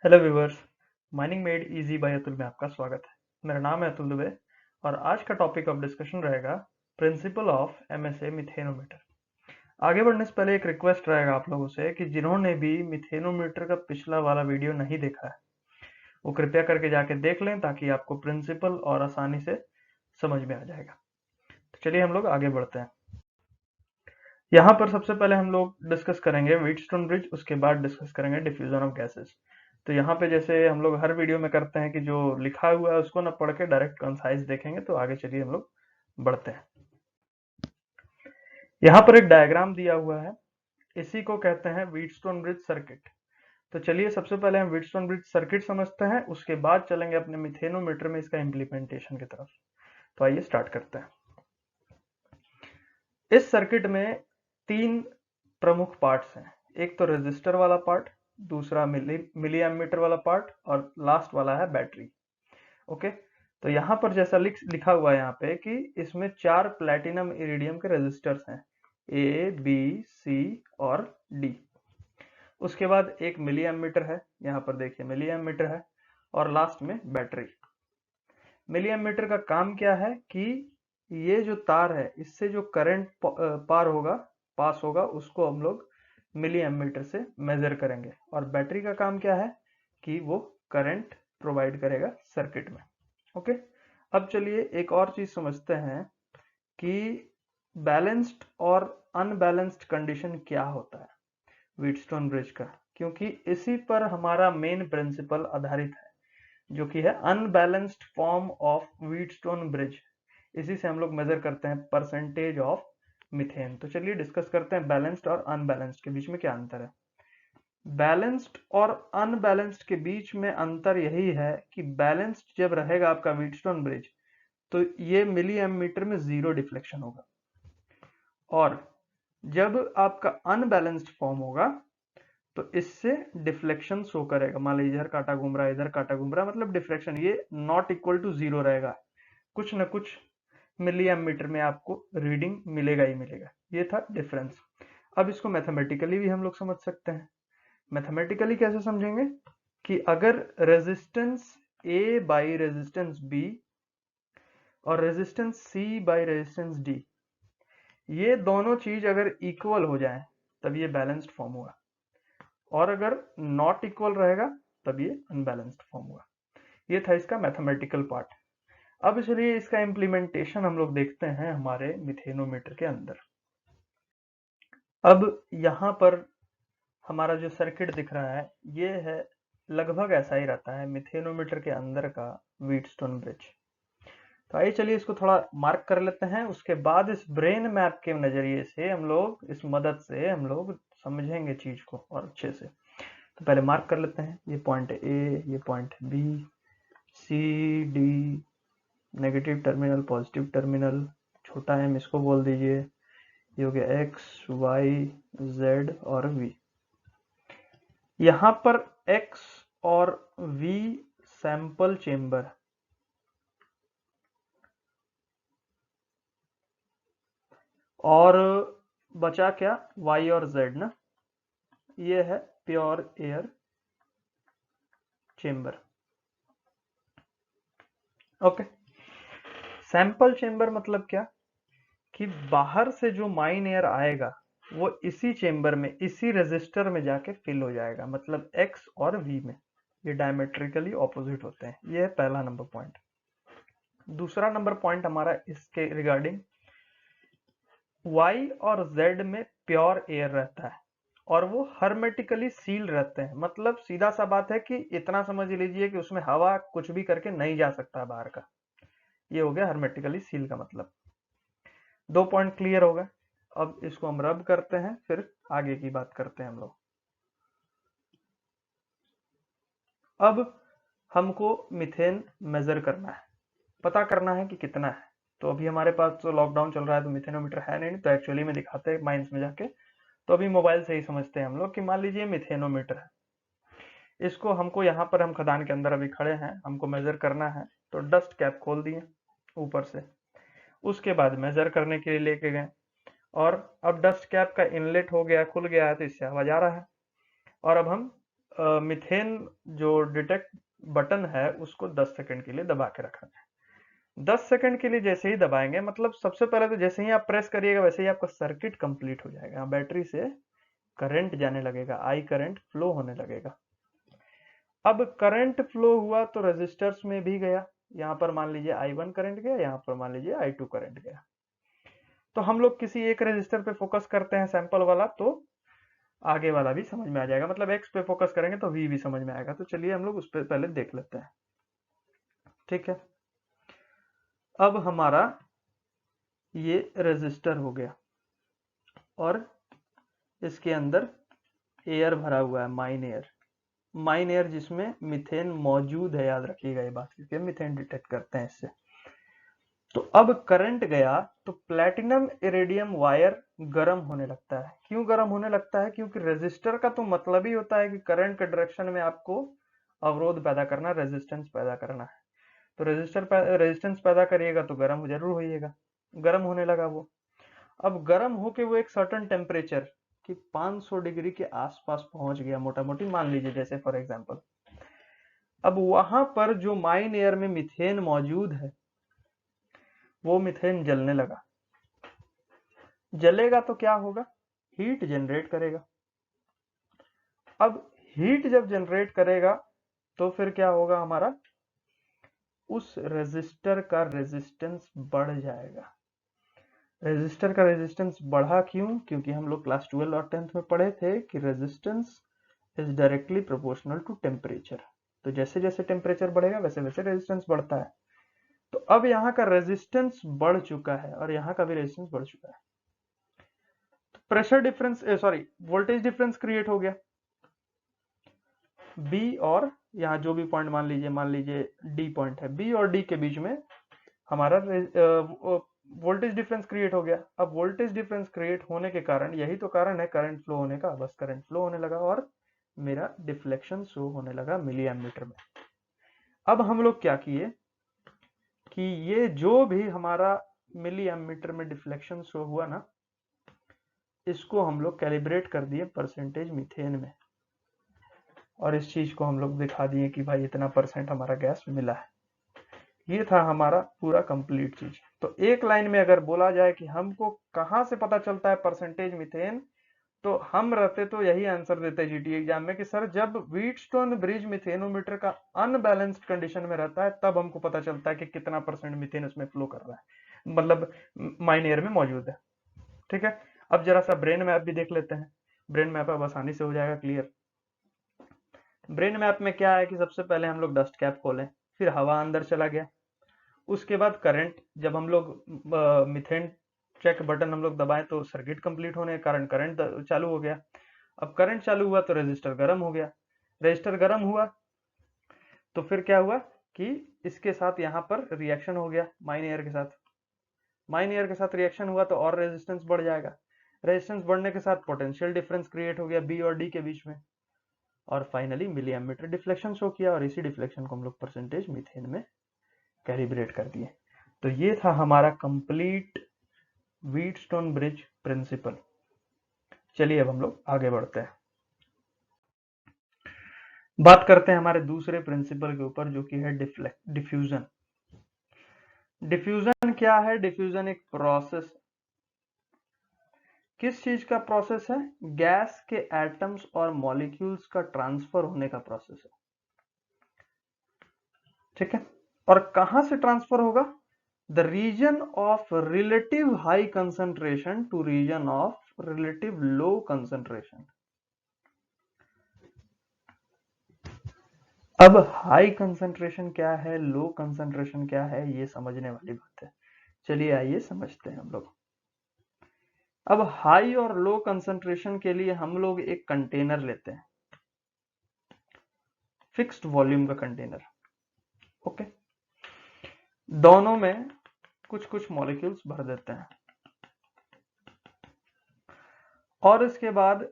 Hello viewers. Mining made easy by Atul में आपका स्वागत है। मेरा नाम है अतुल दुबे और आज का टॉपिक ऑफ डिस्कशन रहेगा प्रिंसिपल ऑफ एमएसए मिथेनोमीटर। आगे बढ़ने से पहले एक रिक्वेस्ट रहेगा आप लोगों से कि जिन्होंने भी मिथेनोमीटर का पिछला वाला वीडियो नहीं देखा है वो कृपया करके जाके देख लें ताकि आपको प्रिंसिपल और आसानी से समझ में आ जाएगा। तो चलिए हम लोग आगे बढ़ते हैं। यहाँ पर सबसे पहले हम लोग डिस्कस करेंगे व्हीटस्टोन ब्रिज, उसके बाद डिस्कस करेंगे डिफ्यूजन ऑफ गैसेस। तो यहाँ पे जैसे हम लोग हर वीडियो में करते हैं कि जो लिखा हुआ है उसको ना पढ़ के डायरेक्ट कंसाइज देखेंगे। तो आगे चलिए हम लोग बढ़ते हैं। यहाँ पर एक डायग्राम दिया हुआ है, इसी को कहते हैं व्हीटस्टोन ब्रिज सर्किट। तो चलिए सबसे पहले हम व्हीटस्टोन ब्रिज सर्किट समझते हैं, उसके बाद चलेंगे अपने मिथेनोमीटर में इसका इम्प्लीमेंटेशन की तरफ। तो आइए स्टार्ट करते हैं। इस सर्किट में तीन प्रमुख पार्ट्स हैं। एक तो रेजिस्टर वाला पार्ट, दूसरा मिली एमीटर वाला पार्ट और लास्ट वाला है बैटरी। ओके, तो यहाँ पर जैसा लिखा हुआ है यहाँ पे कि इसमें 4 प्लेटिनम इरिडियम के रेजिस्टर्स हैं, ए बी सी और डी। उसके बाद एक मिली एमीटर है, यहाँ पर देखिए मिली एमीटर है, और लास्ट में बैटरी। मिली एमीटर का काम क्या है कि ये जो तार है इससे जो करंट पास होगा उसको हम लोग मिली एमीटर से मेजर करेंगे, और बैटरी का काम क्या है कि वो करंट प्रोवाइड करेगा सर्किट में। ओके, अब चलिए एक और चीज समझते हैं कि बैलेंस्ड और अनबैलेंस्ड कंडीशन क्या होता है व्हीटस्टोन ब्रिज का, क्योंकि इसी पर हमारा मेन प्रिंसिपल आधारित है जो कि है unbalanced form of Wheatstone bridge. इसी से हम लोग मेजर करते हैं परसेंटेज ऑफ मीथेन। तो चलिए डिस्कस करते हैं बैलेंस्ड और अनबैलेंस्ड के बीच में क्या अंतर है। बैलेंस्ड और अनबैलेंस्ड के बीच में अंतर यही है कि बैलेंस्ड जब रहेगा आपका व्हीटस्टोन ब्रिज तो ये मिली एमीटर में 0 डिफ्लेक्शन होगा, और जब आपका अनबैलेंस्ड फॉर्म होगा तो इससे डिफ्लेक्शन शो करेगा। मान लीजिए इधर कांटा घूम रहा है, इधर कांटा घूम रहा है, मतलब डिफ्लेक्शन ये नॉट इक्वल टू 0 रहेगा। कुछ ना कुछ मिली एमीटर में आपको रीडिंग मिलेगा ही मिलेगा। ये था डिफरेंस। अब इसको मैथमेटिकली भी हम लोग समझ सकते हैं। मैथमेटिकली कैसे समझेंगे कि अगर resistance A by resistance B और resistance C by resistance D, ये दोनों चीज अगर इक्वल हो जाए तब ये बैलेंस्ड फॉर्म हुआ, और अगर नॉट इक्वल रहेगा तब ये अनबैलेंस्ड फॉर्म हुआ। ये था इसका मैथमेटिकल पार्ट। अब चलिए इसका इम्प्लीमेंटेशन हम लोग देखते हैं हमारे मिथेनोमीटर के अंदर। अब यहाँ पर हमारा जो सर्किट दिख रहा है ये है, लगभग ऐसा ही रहता है मिथेनोमीटर के अंदर का व्हीटस्टोन ब्रिज। तो आइए चलिए इसको थोड़ा मार्क कर लेते हैं, उसके बाद इस ब्रेन मैप के नजरिए से हम लोग, इस मदद से हम लोग समझेंगे चीज को और अच्छे से। तो पहले मार्क कर लेते हैं, ये पॉइंट ए, ये point B, C D, negative terminal, positive terminal, छोटा एम इसको बोल दीजिए। ये हो गया एक्स वाई जेड और वी। यहाँ पर एक्स और वी सैंपल चेंबर, और बचा क्या वाई और जेड ना, ये है pure air chamber. Okay, sample chamber मतलब क्या कि बाहर से जो माइन एयर आएगा वो इसी चेंबर में, इसी रेजिस्टर में जाके फिल हो जाएगा, मतलब एक्स और वी में ये डायमेट्रिकली ऑपोजिट होते हैं। ये है पहला नंबर पॉइंट। दूसरा नंबर पॉइंट हमारा इसके रिगार्डिंग, y और z में प्योर एयर रहता है और वो हर्मेटिकली सील रहते हैं। मतलब सीधा सा बात है कि इतना समझ लीजिए कि उसमें हवा कुछ भी करके नहीं जा सकता बाहर का। ये हो गया हर्मेटिकली सील का मतलब। दो पॉइंट क्लियर हो गए। अब इसको हम रब करते हैं, फिर आगे की बात करते हैं हम लोग। अब हमको मीथेन मेजर करना है, पता करना है कि कितना है। तो अभी हमारे पास तो लॉकडाउन चल रहा है तो मिथेनोमीटर है नहीं, तो एक्चुअली में दिखाते हैं माइंस में जाके। तो अभी मोबाइल से ही समझते हैं हम लोग कि मान लीजिए मिथेनोमीटर है, इसको हमको यहाँ पर, हम खदान के अंदर अभी खड़े हैं, हमको मेजर करना है। तो डस्ट कैप खोल दिए ऊपर से, उसके बाद मेजर करने के लिए लेके गए, और अब डस्ट कैप का इनलेट हो गया, खुल गया है, तो इससे हवा जा रहा है। और अब हम मिथेन जो डिटेक्ट बटन है उसको 10 सेकंड के लिए दबा के रखा है। 10 सेकंड के लिए जैसे ही दबाएंगे, मतलब सबसे पहले तो जैसे ही आप प्रेस करिएगा वैसे ही आपका सर्किट कंप्लीट हो जाएगा, बैटरी से करंट जाने लगेगा, आई करंट फ्लो होने लगेगा। अब करंट फ्लो हुआ तो रेजिस्टर्स में भी गया, यहाँ पर मान लीजिए I1 करंट गया, यहाँ पर मान लीजिए I2 करंट गया। तो हम लोग किसी एक रेजिस्टर पे फोकस करते हैं सैंपल वाला, तो आगे वाला भी समझ में आ जाएगा, मतलब एक्स पे फोकस करेंगे तो वी भी समझ में आएगा। तो चलिए हम लोग उस पर पहले देख लेते हैं। ठीक है, अब हमारा ये रेजिस्टर हो गया और इसके अंदर एयर भरा हुआ है, माइन एयर जिसमें मीथेन मौजूद है, याद रखिएगा ये बात, क्योंकि मीथेन डिटेक्ट करते हैं इससे। तो अब करंट गया तो प्लेटिनम इरिडियम वायर गर्म होने लगता है। क्यों गर्म होने लगता है? क्योंकि रेजिस्टर का तो मतलब ही होता है कि करंट के डायरेक्शन में आपको अवरोध पैदा करना, रेजिस्टेंस पैदा करना है। तो रेजिस्टेंस पैदा करिएगा तो गर्म जरूर होइएगा। गर्म होने लगा वो। अब गर्म होके वो एक सर्टेन टेम्परेचर कि 500 डिग्री के आसपास पहुंच गया, मोटा मोटी मान लीजिए, जैसे फॉर एग्जांपल। अब वहां पर जो माइन एयर में मीथेन मौजूद है वो मीथेन जलने लगा। जलेगा तो क्या होगा? हीट जनरेट करेगा। अब हीट जब जनरेट करेगा तो फिर क्या होगा? हमारा उस रेजिस्टर का रेजिस्टेंस बढ़ जाएगा। रेजिस्टर का रेजिस्टेंस बढ़ा क्यों? क्योंकि हम लोग क्लास 12 और 10th में पढ़े थे कि resistance is directly proportional to temperature. तो जैसे जैसे टेम्परेचर बढ़ेगा वैसे वैसे रेजिस्टेंस बढ़ता है। तो अब यहाँ का रेजिस्टेंस बढ़ चुका है और यहाँ का भी रेजिस्टेंस बढ़ चुका है। तो pressure difference, sorry, voltage difference create हो गया। बी और यहाँ जो भी पॉइंट मान लीजिए डी पॉइंट है, बी और डी के बीच में हमारा वोल्टेज डिफरेंस क्रिएट हो गया। अब वोल्टेज डिफरेंस क्रिएट होने के कारण, यही तो कारण है करंट फ्लो होने का, बस करंट फ्लो होने लगा और मेरा डिफ्लेक्शन शो होने लगा मिली एमीटर में। अब हम लोग क्या किए कि ये जो भी हमारा मिली एमीटर में डिफ्लेक्शन शो हुआ ना, इसको हम लोग कैलिब्रेट कर दिए परसेंटेज मीथेन में, और इस चीज को हम लोग दिखा दिए कि भाई इतना परसेंट हमारा गैस मिला है। ये था हमारा पूरा कंप्लीट चीज। तो एक लाइन में अगर बोला जाए कि हमको कहां से पता चलता है परसेंटेज मीथेन, तो हम रहते तो यही आंसर देते जीटी एग्जाम में कि सर जब व्हीटस्टोन ब्रिज मिथेनोमीटर का अनबैलेंस्ड कंडीशन में रहता है तब हमको पता चलता है कि कितना परसेंट मीथेन उसमें फ्लो कर रहा है, मतलब माइन एयर में मौजूद है। ठीक है, अब जरा सा ब्रेन मैप भी देख लेते हैं। ब्रेन मैप अब आसानी से हो जाएगा क्लियर। ब्रेन मैप में क्या है कि सबसे पहले हम लोग डस्ट कैप खोलें, फिर हवा अंदर चला गया, उसके बाद करंट, जब हम लोग मिथेन चेक बटन हम लोग दबाएं तो सर्किट कंप्लीट होने के कारण करंट चालू हो गया। अब करंट चालू हुआ तो रेजिस्टर गर्म हो गया। रेजिस्टर गर्म हुआ तो फिर क्या हुआ कि इसके साथ यहाँ पर रिएक्शन हो गया माइन एयर के साथ। माइन एयर के साथ रिएक्शन हुआ तो और रेजिस्टेंस बढ़ जाएगा। रेजिस्टेंस बढ़ने के साथ पोटेंशियल डिफरेंस क्रिएट हो गया बी और डी के बीच में, और finally milli ammeter deflection show किया, और इसी डिफ्लेक्शन को हम लोग परसेंटेज मीथेन में कैलिब्रेट कर दिए। तो ये था हमारा कंप्लीट व्हीटस्टोन ब्रिज प्रिंसिपल। चलिए अब हम लोग आगे बढ़ते हैं, बात करते हैं हमारे दूसरे प्रिंसिपल के ऊपर, जो कि है डिफ्यूजन। डिफ्यूजन क्या है? डिफ्यूजन एक प्रोसेस, किस चीज का प्रोसेस है? गैस के एटम्स और मॉलिक्यूल्स का ट्रांसफर होने का प्रोसेस है। ठीक है, और कहां से ट्रांसफर होगा? The region of relative high concentration to region of relative low concentration. अब हाई कंसंट्रेशन क्या है, लो कंसंट्रेशन क्या है, ये समझने वाली बात है। चलिए आइए समझते हैं हम लोग। अब हाई और लो कंसंट्रेशन के लिए हम लोग एक कंटेनर लेते हैं, फिक्स्ड वॉल्यूम का कंटेनर। ओके, दोनों में कुछ कुछ मॉलिक्यूल्स भर देते हैं, और इसके बाद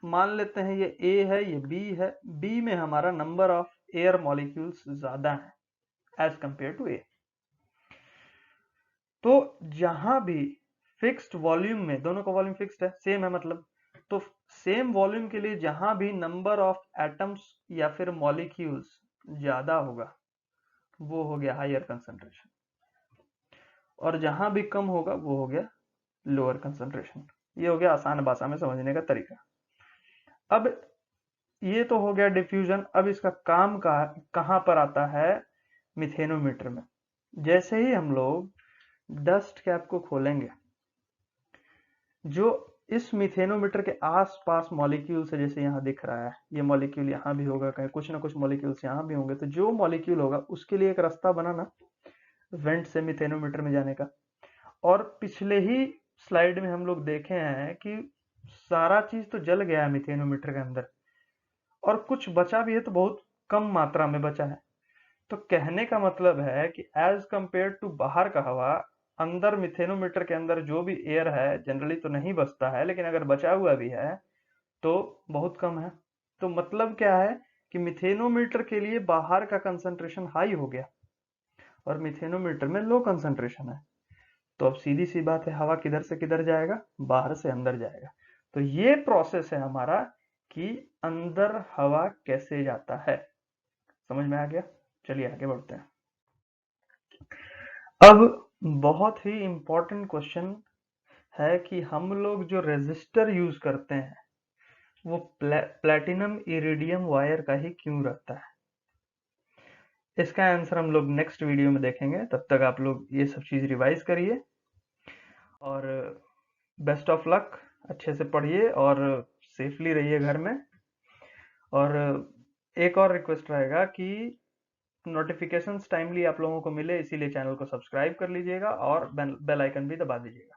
मान लेते हैं ये ए है, ये बी है। बी में हमारा नंबर ऑफ एयर मॉलिक्यूल्स ज्यादा है एज कंपेयर टू ए। तो जहां भी फिक्स्ड वॉल्यूम में, दोनों का वॉल्यूम फिक्स्ड है, सेम है मतलब, तो सेम वॉल्यूम के लिए जहां भी नंबर ऑफ एटम्स या फिर मॉलिक्यूल्स ज्यादा होगा वो हो गया हायर कंसंट्रेशन, और जहां भी कम होगा वो हो गया लोअर कंसंट्रेशन। ये हो गया आसान भाषा में समझने का तरीका। अब ये तो हो गया डिफ्यूजन। अब इसका काम कहाँ पर आता है? मिथेनोमीटर में। जैसे ही हम लोग डस्ट कैप को खोलेंगे, जो इस मिथेनोमीटर के आसपास मॉलिक्यूल्स है, जैसे यहाँ दिख रहा है, ये मॉलिक्यूल यहाँ भी होगा, कहीं कुछ ना कुछ मॉलिक्यूल्स यहाँ भी होंगे, तो जो मॉलिक्यूल होगा उसके लिए एक रास्ता बना ना वेंट से मिथेनोमीटर में जाने का। और पिछले ही स्लाइड में हम लोग देखे हैं कि सारा चीज तो जल गया है मिथेनोमीटर के अंदर, और कुछ बचा भी है तो बहुत कम मात्रा में बचा है। तो कहने का मतलब है कि एज कंपेयर टू बाहर का हवा, अंदर मिथेनोमीटर के अंदर जो भी एयर है जनरली तो नहीं बचता है, लेकिन अगर बचा हुआ भी है तो बहुत कम है। तो मतलब क्या है कि मिथेनोमीटर के लिए बाहर का कंसंट्रेशन हाई हो गया और मिथेनोमीटर में लो कंसंट्रेशन है। तो अब सीधी सी बात है, हवा किधर से किधर जाएगा? बाहर से अंदर जाएगा। तो ये प्रोसेस है हमारा कि अंदर हवा कैसे जाता है। समझ में आ गया? चलिए आगे बढ़ते हैं। अब बहुत ही इंपॉर्टेंट क्वेश्चन है कि हम लोग जो रेजिस्टर यूज करते हैं वो प्लेटिनम इरिडियम वायर का ही क्यों रहता है? इसका आंसर हम लोग नेक्स्ट वीडियो में देखेंगे। तब तक आप लोग ये सब चीज रिवाइज करिए और बेस्ट ऑफ लक। अच्छे से पढ़िए और सेफली रहिए घर में। और एक और रिक्वेस्ट रहेगा कि नोटिफिकेशंस टाइमली आप लोगों को मिले, इसीलिए चैनल को सब्सक्राइब कर लीजिएगा और बेल आइकन भी दबा दीजिएगा।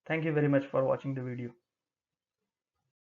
Thank you very much for watching the video.